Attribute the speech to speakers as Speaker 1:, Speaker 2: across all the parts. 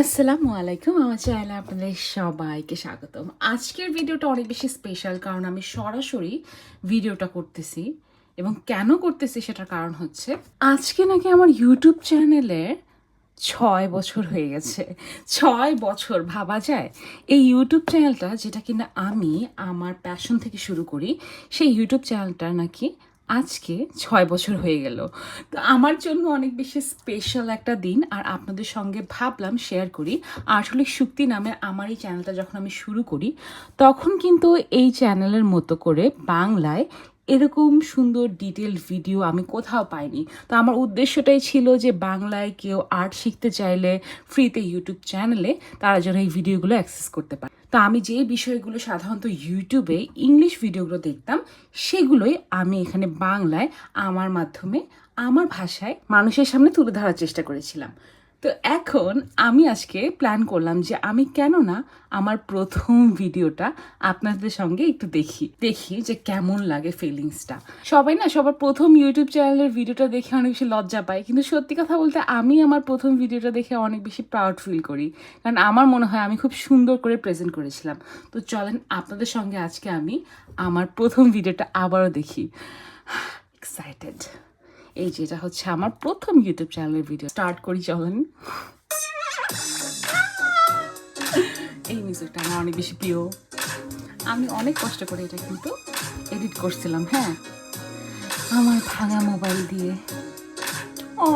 Speaker 1: আসসালামু আলাইকুম, আমার চ্যানেলে আপনাদের সবাইকে স্বাগতম। আজকের ভিডিওটা অনেক বেশি স্পেশাল, কারণ আমি সরাসরি ভিডিওটা করতেছি। এবং কেন করতেছি সেটার কারণ হচ্ছে, আজকে নাকি আমার ইউটিউব চ্যানেলের 6 বছর হয়ে গেছে। 6 বছর ভাবা যায়? এই ইউটিউব চ্যানেলটা, যেটা কিনা আমি আমার প্যাশন থেকে শুরু করি, সেই ইউটিউব চ্যানেলটা নাকি আজকে 6 বছর হয়ে গেল। তো আমার জন্য অনেক বেশি স্পেশাল একটা দিন, আর আপনাদের সঙ্গে ভাবলাম শেয়ার করি। আসলে শুক্তি নামে আমার এই চ্যানেলটা যখন আমি শুরু করি, তখন কিন্তু এই চ্যানেলের মতো করে বাংলায় এরকম সুন্দর ডিটেল ভিডিও আমি কোথাও পাইনি। তো আমার উদ্দেশ্যটাই ছিল যে বাংলায় কেউ আর্ট শিখতে চাইলে ফ্রিতে ইউটিউব চ্যানেলে তারা যেন এই ভিডিওগুলো অ্যাক্সেস করতে পারে। তো আমি যে বিষয়গুলো সাধারণত ইউটিউবে ইংলিশ ভিডিওগুলো দেখতাম, সেগুলোই আমি এখানে বাংলায় আমার মাধ্যমে আমার ভাষায় মানুষের সামনে তুলে ধরার চেষ্টা করেছিলাম। তো এখন আমি আজকে প্ল্যান করলাম যে আমি কেন না আমার প্রথম ভিডিওটা আপনাদের সঙ্গে একটু দেখি যে কেমন লাগে ফিলিংসটা। সবাই না সবার প্রথম ইউটিউব চ্যানেলের ভিডিওটা দেখে অনেক বেশি লজ্জা পায়, কিন্তু সত্যি কথা বলতে আমি আমার প্রথম ভিডিওটা দেখে অনেক বেশি প্রাউড ফিল করি, কারণ আমার মনে হয় আমি খুব সুন্দর করে প্রেজেন্ট করেছিলাম। তো চলেন আপনাদের সঙ্গে আজকে আমি আমার প্রথম ভিডিওটা আবারও দেখি। এক্সাইটেড। এই যেটা হচ্ছে আমার প্রথম ইউটিউব চ্যানেলের ভিডিও। স্টার্ট করি, চলেন। এই মিউজিকটা আমার অনেক বেশি প্রিয়। আমি অনেক কষ্ট করে এটা কিন্তু এডিট করছিলাম, হ্যাঁ, আমার ভাঙা মোবাইল দিয়ে। ও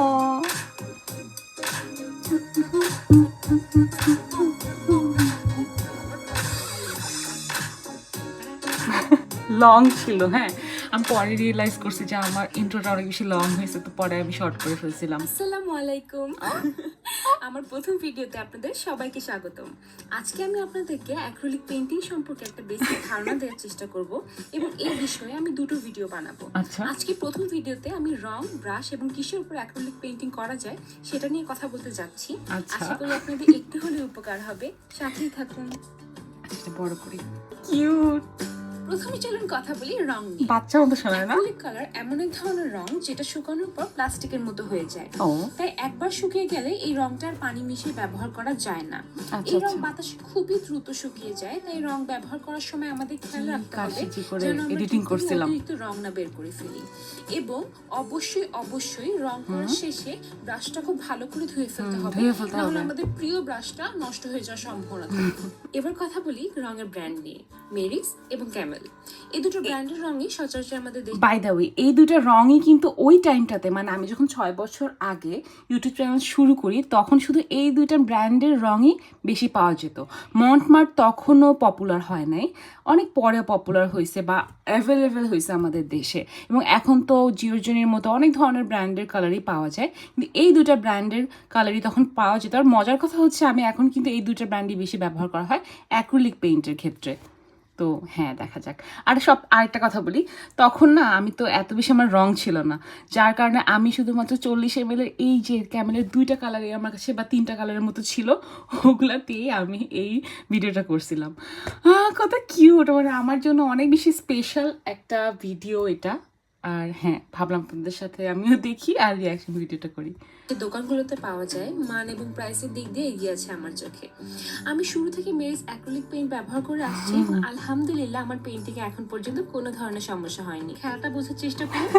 Speaker 1: লং ছিল, হ্যাঁ। আমি পরে রিয়েলাইজ করছি যে আমার ইন্ট্রোটা অনেক বেশি লং হয়েছে, তো পরে আমি শর্ট করে ফেলছিলাম।
Speaker 2: আসসালামু আলাইকুম। আমার প্রথম ভিডিওতে আপনাদের সবাইকে স্বাগতম। আজকে আমি আপনাদেরকে অ্যাক্রিলিক পেইন্টিং সম্পর্কে একটা বেসিক ধারণা দেওয়ার চেষ্টা করব, এবং এই বিষয়ে আমি দুটো ভিডিও বানাবো।
Speaker 1: আচ্ছা।
Speaker 2: আজকে প্রথম ভিডিওতে আমি রং, ব্রাশ এবং কিসের উপর অ্যাক্রিলিক পেইন্টিং করা যায় সেটা নিয়ে কথা বলতে যাচ্ছি।
Speaker 1: আচ্ছা।
Speaker 2: আশা করি আপনাদের একটু হলেও উপকার হবে, সাথেই থাকুন।
Speaker 1: আচ্ছা, বড় করি। কিউট।
Speaker 2: প্রথমে চলুন কথা বলি রং নিয়ে।
Speaker 1: বাচ্চা মতো শোনায় না?
Speaker 2: অ্যাক্রিলিক কালার এমন এক ধরনের রং যেটা শুকানোর পর প্লাস্টিকের মতো হয়ে যায়।
Speaker 1: ও,
Speaker 2: তাই একবার শুকিয়ে গেলে এই রংটার পানি মিশিয়ে ব্যবহার করা যায় না।
Speaker 1: আচ্ছা,
Speaker 2: এই রং
Speaker 1: আচ্ছা।
Speaker 2: বাতাসে খুবই দ্রুত শুকিয়ে যায়, তাই রং ব্যবহার করার সময় আমাদের খেয়াল রাখতে হবে
Speaker 1: কাশিচি করে
Speaker 2: যেন আমরা
Speaker 1: এডিটিং
Speaker 2: ঠিক
Speaker 1: করছিলাম।
Speaker 2: অতিরিক্ত রং না বের করে ফেলি। এবং অবশ্যই রং করার শেষে ব্রাশটা খুব ভালো করে ধুয়ে ফেলতে হবে, নাহলে আমাদের প্রিয় ব্রাশটা নষ্ট হয়ে যাওয়ার সম্ভাবনা থাকে। এবার কথা বলি রঙের ব্র্যান্ড নিয়ে। মেরিক্স এবং ক্যামেল, এই দুটো ব্র্যান্ডের রঙই সচরাচর আমাদের দেশে।
Speaker 1: বাই দ্য ওয়ে, এই দুটো রঙই কিন্তু ওই টাইমটাতে, মানে আমি যখন 6 বছর আগে ইউটিউব চ্যানেল শুরু করি, তখন শুধু এই দুইটা ব্র্যান্ডের রঙই বেশি পাওয়া যেত। মন্টমার্ট তখনও পপুলার হয় নাই, অনেক পরে পপুলার হয়েছে বা অ্যাভেলেবেল হয়েছে আমাদের দেশে। এবং এখন তো জিওজনির মতো অনেক ধরনের ব্র্যান্ডের কালারই পাওয়া যায়, কিন্তু এই দুইটা ব্র্যান্ডের কালারই তখন পাওয়া যেত। আর মজার কথা হচ্ছে, আমি এখন কিন্তু এই দুইটা ব্র্যান্ডই বেশি ব্যবহার করা হয় অ্যাক্রিলিক পেইন্টের ক্ষেত্রে। তো হ্যাঁ, দেখা যাক। আরেকটা কথা বলি, তখন না আমি তো এত বেশি আমার রং ছিল না, যার কারণে আমি শুধুমাত্র 40 ml এই যে ক্যামেলের 2টা কালারই আমার কাছে, বা 3টা কালারের মতো ছিল, ওগুলা দিয়েই আমি এই ভিডিওটা করছিলাম। কত কিউট, মানে আমার জন্য অনেক বেশি স্পেশাল একটা ভিডিও এটা। আর হ্যাঁ, ভাবলাম আপনাদের সাথে আমিও দেখি আর রিয়াকশন ভিডিওটা করি।
Speaker 2: দোকানগুলোতে পাওয়া যায়, মান এবং প্রাইসের দিক দিয়ে এগিয়ে আছে আমার চোখে। আমি শুরু থেকে মেরিস অ্যাক্রিলিক পেইন্ট ব্যবহার করে আসছি, এবং আলহামদুলিল্লাহ আমার পেইন্টিংয়ে এখন পর্যন্ত কোনো ধরনের সমস্যা হয়নি। খেয়ালটা বোঝার চেষ্টা করুন।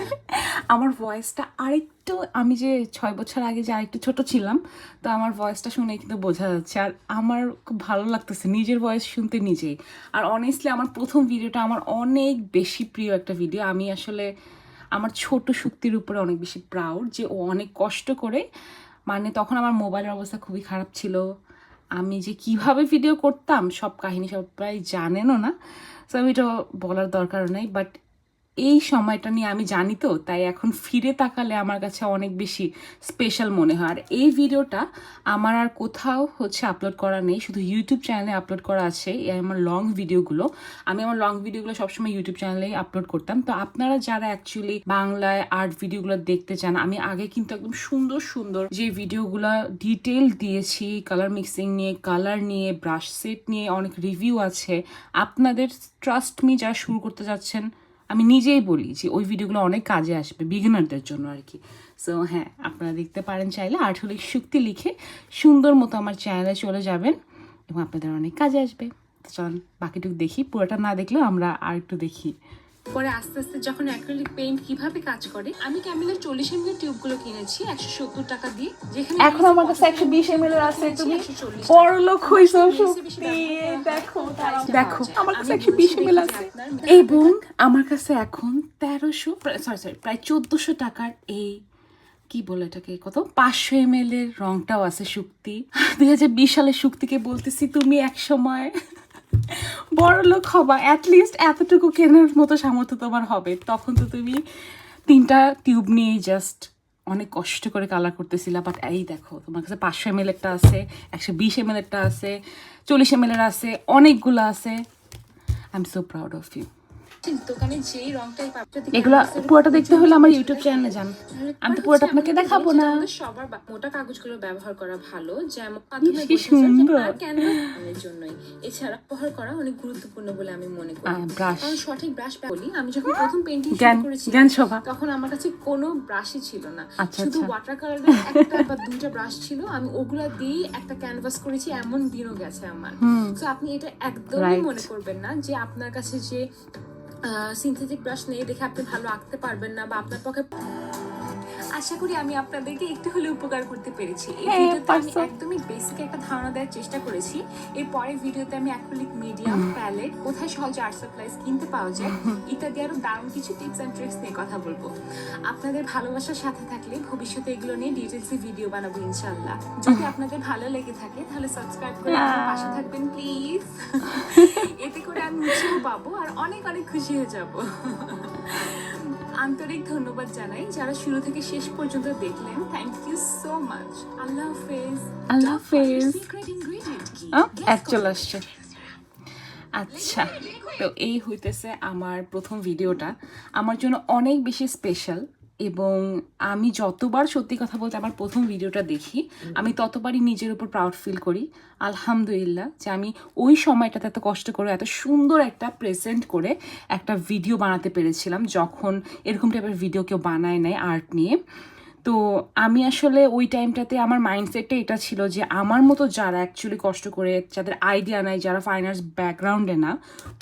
Speaker 1: আমার ভয়েসটা আরেকটু, আমি যে 6 বছর আগে যে আরেকটু ছোট ছিলাম, তো আমার ভয়েসটা শুনে কিন্তু বোঝা যাচ্ছে। আর আমার খুব ভালো লাগতেছে নিজের ভয়েস শুনতে নিজেই। আর অনেস্টলি আমার প্রথম ভিডিওটা আমার অনেক বেশি প্রিয় একটা ভিডিও। আমি আসলে আমার ছোট শুক্তির উপরে অনেক বেশি প্রাউড যে ও অনেক কষ্ট করে, মানে তখন আমার মোবাইলের অবস্থা খুবই খারাপ ছিল। আমি যে কিভাবে ভিডিও করতাম সব কাহিনী সবাই জানেনও না, সো আমি এটা বলার দরকারও নাই। বাট এই সময়টা নিয়ে আমি জানি, তো তাই এখন ফিরে তাকালে আমার কাছে অনেক বেশি স্পেশাল মনে হয়। আর এই ভিডিওটা আমার আর কোথাও হচ্ছে আপলোড করা নেই, শুধু ইউটিউব চ্যানেলে আপলোড করা আছে। এই আমার লং ভিডিওগুলো, আমি আমার লং ভিডিওগুলো সবসময় ইউটিউব চ্যানেলেই আপলোড করতাম। তো আপনারা যারা অ্যাকচুয়ালি বাংলায় আর্ট ভিডিওগুলো দেখতে চান, আমি আগে কিন্তু একদম সুন্দর সুন্দর যে ভিডিওগুলো ডিটেল দিয়েছি, কালার মিক্সিং নিয়ে, কালার নিয়ে, ব্রাশ সেট নিয়ে অনেক রিভিউ আছে। আপনাদের ট্রাস্ট মি, যারা শুরু করতে যাচ্ছেন, আমি নিজেই বলি যে ওই ভিডিওগুলো অনেক কাজে আসবে বিগিনারদের জন্য আর কি। সো হ্যাঁ, আপনারা দেখতে পারেন চাইলে আর্টহলিক শুক্তি লিখে সুন্দর মতো আমার চ্যানেলে চলে যাবেন এবং আপনাদের অনেক কাজে আসবে। তো চলুন বাকিটুকু দেখি, পুরোটা না দেখলেও আমরা আর একটু দেখি।
Speaker 2: পরে আস্তে আস্তে যখন অ্যাক্রিলিক পেইন্ট কিভাবে কাজ করে, আমি ক্যামেলের 40 ml টিউবগুলো কিনেছি 170 টাকা দিয়ে, যেখানে
Speaker 1: এখন আমার কাছে 120 ml এর আছে। তুমি বড় লোক হইছো সত্যি। দেখো দেখো আমার কাছে 120 ml আছে এবং আমার কাছে এখন 1300 সরি প্রায় 1400 টাকার এই কি বলে এটাকে, কত 500 ml এর রংটাও আছে শুক্তি। 2020 সালে শুক্তিকে বলতেছি তুমি এক সময় বড় লোক হবা, অ্যাটলিস্ট এতটুকু কেনার মতো সামর্থ্য তোমার হবে। তখন তো তুমি 3টা টিউব নিয়ে জাস্ট অনেক কষ্ট করে কালার করতেছিলা। বাট এই দেখো তোমার কাছে 500 ml একটা আছে, 120 ml একটা আছে, 40 ml এর আছে, অনেকগুলো আছে। I am so proud of you.
Speaker 2: দোকানে যেই রংটাই পাবে,
Speaker 1: এগুলো পুরোটা দেখতে হলে আমার ইউটিউব চ্যানেলে যান, আমি তো পুরোটা আপনাকে দেখাবো না।
Speaker 2: সবার মোটা কাগজগুলো ব্যবহার করা ভালো, যেমন
Speaker 1: কি সুন্দর
Speaker 2: ক্যানভাসের জন্যই। এছাড়া ব্যবহার করা অনেক গুরুত্বপূর্ণ বলে আমি মনে করি, কারণ সঠিক ব্রাশ বলি। আমি যখন প্রথম পেইন্টিং শুরু করেছি তখন আমার কাছে কোনো ব্রাশই ছিল না, শুধু ওয়াটার কালারের একটা বা 2টা ব্রাশ ছিল। আমি ওগুলা দিয়ে একটা ক্যানভাস করেছি, এমন দিনও গেছে আমার। তো আপনি এটা একদমই মনে করবেন না যে আপনার কাছে যে সিনথেটিক ব্রাশ নেই দেখে আপনি ভালো আঁকতে পারবেন না বা আপনার পক্ষে। আশা করি আমি আপনাদেরকে একটু হলে উপকার করতে পেরেছি। এই ভিডিওতে আমি একদমই বেসিক একটা ধারণা দেওয়ার চেষ্টা করেছি। এর পরের ভিডিওতে আমি অ্যাক্রিলিক মিডিয়াম, প্যালেট, কোথায় সহজে আর্ট সাপ্লাইজ কিনতে পাওয়া যায় ইত্যাদি আরো দারুণ কিছু টিপস এন্ড ট্রিক্স নিয়ে কথা বলবো। আপনাদের ভালোবাসার সাথে থাকলে ভবিষ্যতে এগুলো নিয়ে ডিটেইলসে ভিডিও বানাবো ইনশাআল্লাহ। যদি আপনাদের ভালো লেগে থাকে তাহলে সাবস্ক্রাইব করে আমার পাশে থাকবেন প্লিজ। এতে করে আমি উৎসাহ পাবো আর অনেক অনেক খুশি হয়ে যাব। আন্তরিক ধন্যবাদ জানাই যারা শুরু থেকে শেষ পর্যন্ত দেখলেন। Thank you so much. আল্লাহ হাফেজ।
Speaker 1: আল্লাহ হাফেজ। চলে আসছে। আচ্ছা, তো এই হইতেছে আমার প্রথম ভিডিওটা, আমার জন্য অনেক বেশি স্পেশাল। এবং আমি যতবার সত্যি কথা বলতে আমার প্রথম ভিডিওটা দেখি, আমি ততবারই নিজের উপর প্রাউড ফিল করি। আলহামদুলিল্লাহ যে আমি ওই সময়টাতে এত কষ্ট করে এত সুন্দর একটা প্রেজেন্ট করে একটা ভিডিও বানাতে পেরেছিলাম, যখন এরকম টাইপের ভিডিও কেউ বানায় নাই আর্ট নিয়ে। তো আমি আসলে ওই টাইমটাতে আমার মাইন্ডসেটটা এটা ছিল যে আমার মতো যারা অ্যাকচুয়ালি কষ্ট করে, যাদের আইডিয়া নাই, যারা ফাইন্যান্স ব্যাকগ্রাউন্ডে না,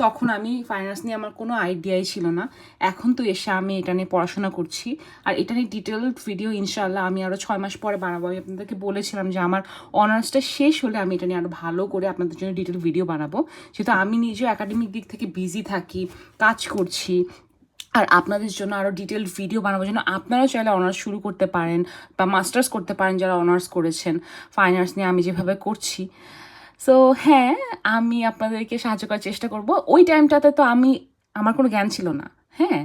Speaker 1: তখন আমি ফাইন্যান্স নিয়ে আমার কোনো আইডিয়াই ছিল না। এখন তো এসে আমি এটা নিয়ে পড়াশোনা করছি আর এটা নিয়ে ডিটেলড ভিডিও ইনশাআল্লাহ আমি আরও 6 মাস পরে বানাবো। আমি আপনাদেরকে বলেছিলাম যে আমার অনার্সটা শেষ হলে আমি এটা নিয়ে আরও ভালো করে আপনাদের জন্য ডিটেল ভিডিও বানাবো, যেহেতু আমি নিজেও একাডেমিক দিক থেকে বিজি থাকি, কাজ করছি। আর আপনাদের জন্য আরও ডিটেলড ভিডিও বানাবার জন্য আপনারাও চাইলে অনার্স শুরু করতে পারেন বা মাস্টার্স করতে পারেন যারা অনার্স করেছেন ফাইন্যান্স নিয়ে, আমি যেভাবে করছি। সো হ্যাঁ, আমি আপনাদেরকে সাহায্য করার চেষ্টা করব। ওই টাইমটাতে তো আমার কোনো জ্ঞান ছিল না। হ্যাঁ,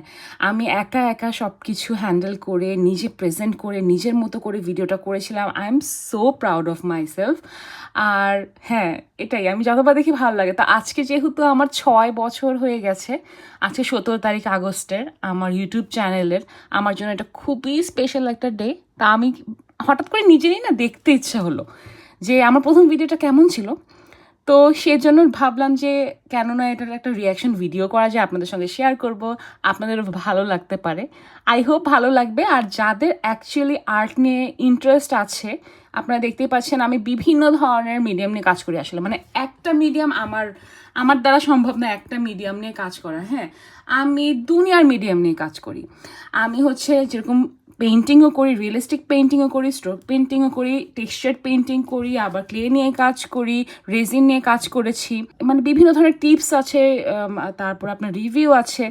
Speaker 1: আমি একা একা সব কিছু হ্যান্ডেল করে নিজে প্রেজেন্ট করে নিজের মতো করে ভিডিওটা করেছিলাম। I am so proud of myself. আর হ্যাঁ, এটাই আমি যতবার দেখি ভালো লাগে। তো আজকে যেহেতু আমার 6 বছর হয়ে গেছে, আজকে 17 তারিখ আগস্টের, আমার ইউটিউব চ্যানেলের, আমার জন্য এটা খুবই স্পেশাল একটা ডে। তা আমি হঠাৎ করে নিজেরই না দেখতে ইচ্ছা হলো যে আমার প্রথম ভিডিওটা কেমন ছিল। তো সেজন্য ভাবলাম যে কেননা এটার একটা রিয়াকশন ভিডিও করা যায়, আপনাদের সঙ্গে শেয়ার করব, আপনাদেরও ভালো লাগতে পারে। আই হোপ ভালো লাগবে। আর যাদের অ্যাকচুয়ালি আর্ট নিয়ে ইন্টারেস্ট আছে, আপনারা দেখতেই পাচ্ছেন আমি বিভিন্ন ধরনের মিডিয়াম নিয়ে কাজ করি। আসলে মানে একটা মিডিয়াম আমার দ্বারা সম্ভব না একটা মিডিয়াম নিয়ে কাজ করা। হ্যাঁ, আমি দুনিয়ার মিডিয়াম নিয়ে কাজ করি। আমি যেরকম পেইন্টিংও করি, রিয়েলিস্টিক পেইন্টিংও করি, স্ট্রোক পেইন্টিংও করি, টেক্সচার পেইন্টিং করি, আবার ক্লে নিয়ে কাজ করি, রেজিন নিয়ে কাজ করেছি। মানে বিভিন্ন ধরনের টিপস আছে, তারপর আপনার রিভিউ আছে।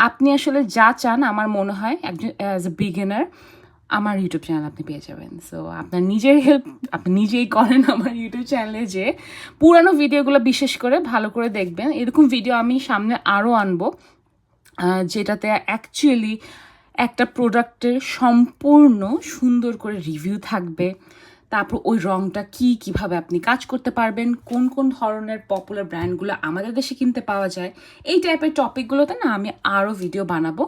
Speaker 1: আপনি আসলে যা চান আমার মনে হয় একজন অ্যাজ এ বিগিনার আমার ইউটিউব চ্যানেল আপনি পেয়ে যাবেন। সো আপনার নিজের হেল্প আপনি নিজেই করেন আমার ইউটিউব চ্যানেলে, যে পুরানো ভিডিওগুলো বিশেষ করে ভালো করে দেখবেন। এরকম ভিডিও আমি সামনে আরও আনবো, যেটাতে অ্যাকচুয়ালি একটা প্রোডাক্টের সম্পূর্ণ সুন্দর করে রিভিউ থাকবে। তারপর ওই রংটা কিভাবে আপনি কাজ করতে পারবেন, কোন কোন ধরনের পপুলার ব্র্যান্ডগুলো আমাদের দেশে কিনতে পাওয়া যায়, এই টাইপের টপিকগুলোতে না আমি আরও ভিডিও বানাবো।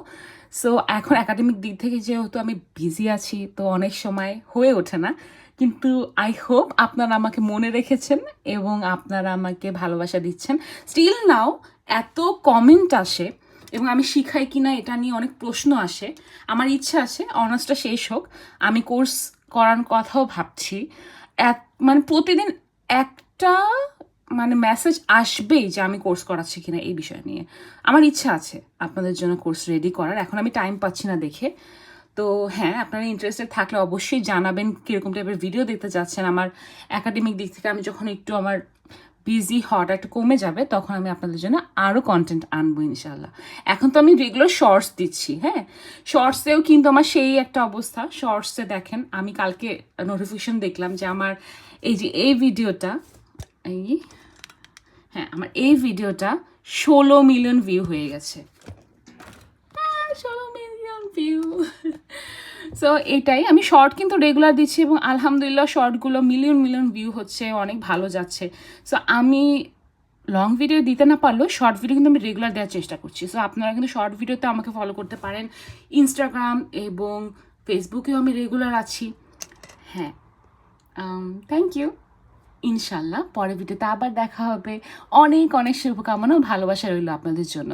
Speaker 1: সো এখন একাডেমিক দিক থেকে যেহেতু আমি বিজি আছি, তো অনেক সময় হয়ে ওঠে না, কিন্তু আই হোপ আপনারা আমাকে মনে রেখেছেন এবং আপনারা আমাকে ভালোবাসা দিচ্ছেন। স্টিল নাও এত কমেন্ট আসে এবং আমি শিখাই কিনা এটা নিয়ে অনেক প্রশ্ন আসে। আমার ইচ্ছা আছে অনার্সটা শেষ হোক, আমি কোর্স করার কথাও ভাবছি। মানে প্রতিদিন একটা মানে মেসেজ আসবেই যে আমি কোর্স করাচ্ছি কিনা এই বিষয় নিয়ে। আমার ইচ্ছা আছে আপনাদের জন্য কোর্স রেডি করার, এখন আমি টাইম পাচ্ছি না দেখে। তো হ্যাঁ, আপনারা ইন্টারেস্টেড থাকলে অবশ্যই জানাবেন কীরকম টাইপের ভিডিও দেখতে যাচ্ছেন। আমার একাডেমিক দিক থেকে আমি যখন একটু আমার বিজি হওয়াটা একটু কমে যাবে তখন আমি আপনাদের জন্য আরও কন্টেন্ট আনবো ইনশাল্লাহ। এখন তো আমি রেগুলার শর্টস দিচ্ছি, হ্যাঁ, শর্টসেও কিন্তু আমার সেই একটা অবস্থা। শর্টসে দেখেন আমি কালকে নোটিফিকেশন দেখলাম যে আমার এই ভিডিওটা আমার এই ভিডিওটা 16 মিলিয়ন ভিউ হয়ে গেছে। 16 মিলিয়ন ভিউ। সো এটাই, আমি শর্ট কিন্তু রেগুলার দিচ্ছি এবং আলহামদুলিল্লাহ শর্টগুলো মিলিয়ন ভিউ হচ্ছে, অনেক ভালো যাচ্ছে। সো আমি লং ভিডিও দিতে না পারলেও শর্ট ভিডিও কিন্তু আমি রেগুলার দেওয়ার চেষ্টা করছি। সো আপনারা কিন্তু শর্ট ভিডিওতে আমাকে ফলো করতে পারেন। ইনস্টাগ্রাম এবং ফেসবুকেও আমি রেগুলার আছি। হ্যাঁ, থ্যাংক ইউ। ইনশাল্লাহ পরের ভিডিওতে আবার দেখা হবে। অনেক অনেক শুভকামনা ও ভালোবাসা রইল আপনাদের জন্য।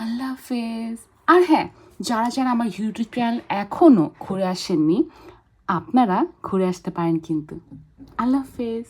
Speaker 1: আল্লাহ হাফেজ। আর হ্যাঁ, যারা যারা আমার ইউটিউব চ্যানেল এখনও ঘুরে আসেননি, আপনারা ঘুরে আসতে পারেন কিন্তু। আল্লাহ হাফেজ।